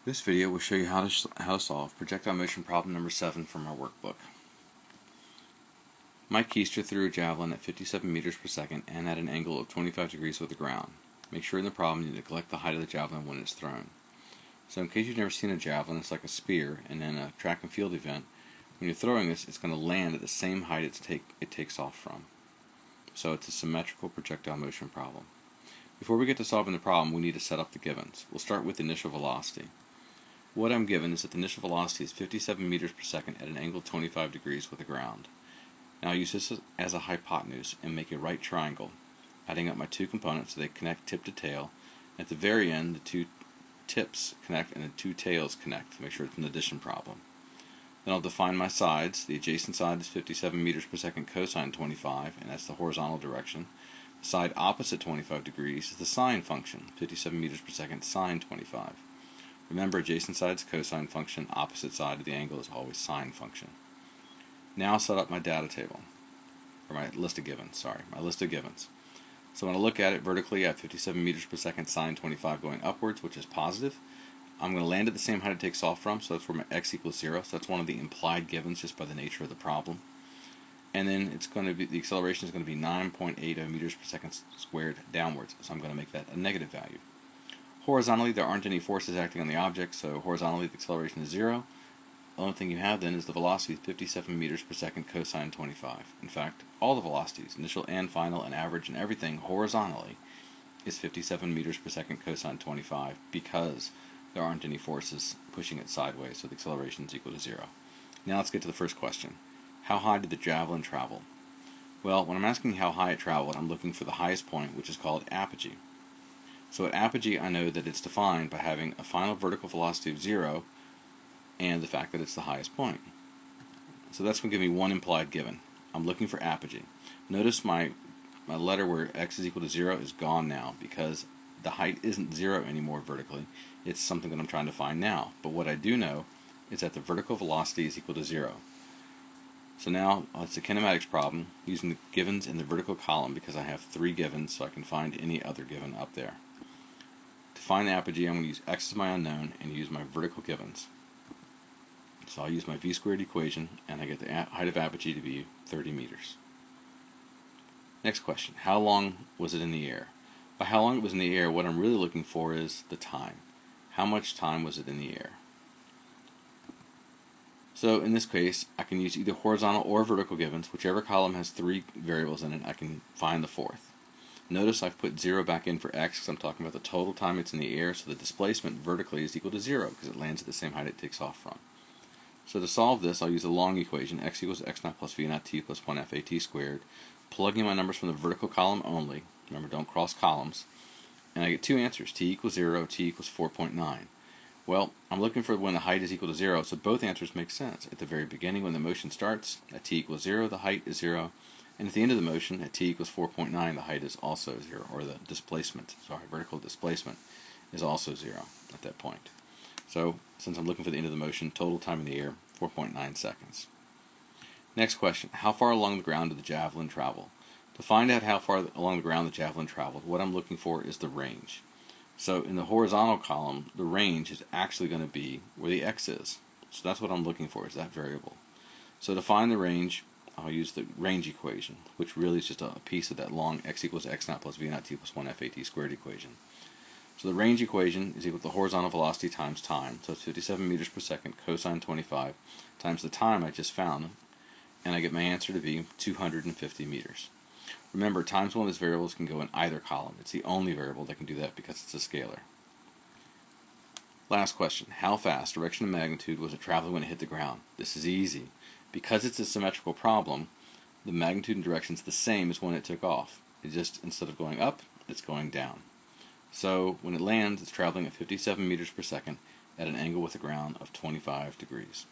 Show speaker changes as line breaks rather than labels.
This video will show you how to solve projectile motion problem number 7 from our workbook. Mike Keister threw a javelin at 57 meters per second and at an angle of 25 degrees with the ground. Make sure in the problem you neglect the height of the javelin when it's thrown. So in case you've never seen a javelin, it's like a spear, and in a track and field event, when you're throwing this, it's going to land at the same height it takes off from. So it's a symmetrical projectile motion problem. Before we get to solving the problem, we need to set up the givens. We'll start with initial velocity. What I'm given is that the initial velocity is 57 meters per second at an angle of 25 degrees with the ground. Now I'll use this as a hypotenuse and make a right triangle, adding up my two components so they connect tip to tail. At the very end, the two tips connect and the two tails connect to make sure it's an addition problem. Then I'll define my sides. The adjacent side is 57 meters per second cosine 25, and that's the horizontal direction. The side opposite 25 degrees is the sine function, 57 meters per second sine 25. Remember, adjacent side is cosine function, opposite side of the angle is always sine function. Now I'll set up my data table, or my list of givens, my list of givens. So when I look at it vertically, I have 57 meters per second sine 25 going upwards, which is positive. I'm going to land at the same height it takes off from, so that's where my x equals 0. So that's one of the implied givens just by the nature of the problem. And then it's going to be, the acceleration is going to be 9.80 meters per second squared downwards, so I'm going to make that a negative value. Horizontally, there aren't any forces acting on the object, so horizontally the acceleration is 0. The only thing you have then is the velocity, 57 meters per second cosine 25. In fact, all the velocities, initial and final and average and everything horizontally, is 57 meters per second cosine 25 because there aren't any forces pushing it sideways, so the acceleration is equal to 0. Now let's get to the first question. How high did the javelin travel? Well, when I'm asking how high it traveled, I'm looking for the highest point, which is called apogee. So at apogee, I know that it's defined by having a final vertical velocity of 0 and the fact that it's the highest point. So that's going to give me one implied given. I'm looking for apogee. Notice my letter where x is equal to 0 is gone now because the height isn't 0 anymore vertically. It's something that I'm trying to find now. But what I do know is that the vertical velocity is equal to 0. So now it's a kinematics problem using the givens in the vertical column because I have 3 givens, so I can find any other given up there. To find the apogee, I'm going to use x as my unknown and use my vertical givens. So I'll use my v squared equation, and I get the height of apogee to be 30 meters. Next question, how long was it in the air? By how long it was in the air, what I'm really looking for is the time. How much time was it in the air? So in this case, I can use either horizontal or vertical givens. Whichever column has 3 variables in it, I can find the fourth. Notice I've put 0 back in for x because I'm talking about the total time it's in the air, so the displacement vertically is equal to 0 because it lands at the same height it takes off from. So to solve this, I'll use the long equation, x equals x naught plus v naught t plus 1 fat squared, plug in my numbers from the vertical column only. Remember, don't cross columns. And I get two answers, t equals 0, t equals 4.9. Well, I'm looking for when the height is equal to 0, so both answers make sense. At the very beginning, when the motion starts, at t equals 0, the height is 0. And at the end of the motion, at t equals 4.9, the height is also 0, or the vertical displacement is also 0 at that point. So, since I'm looking for the end of the motion, total time in the air, 4.9 seconds. Next question, how far along the ground did the javelin travel? To find out how far along the ground the javelin traveled, what I'm looking for is the range. So in the horizontal column, the range is actually going to be where the x is. So that's what I'm looking for, is that variable. So to find the range, I'll use the range equation, which really is just a piece of that long x equals x naught plus v naught t plus 1 fat squared equation. So the range equation is equal to horizontal velocity times time. So it's 57 meters per second cosine 25 times the time I just found, and I get my answer to be 250 meters. Remember, times one of these variables can go in either column. It's the only variable that can do that because it's a scalar. Last question, how fast, direction and magnitude, was it traveling when it hit the ground? This is easy. Because it's a symmetrical problem, the magnitude and direction is the same as when it took off. It just, instead of going up, it's going down. So when it lands, it's traveling at 57 meters per second at an angle with the ground of 25 degrees.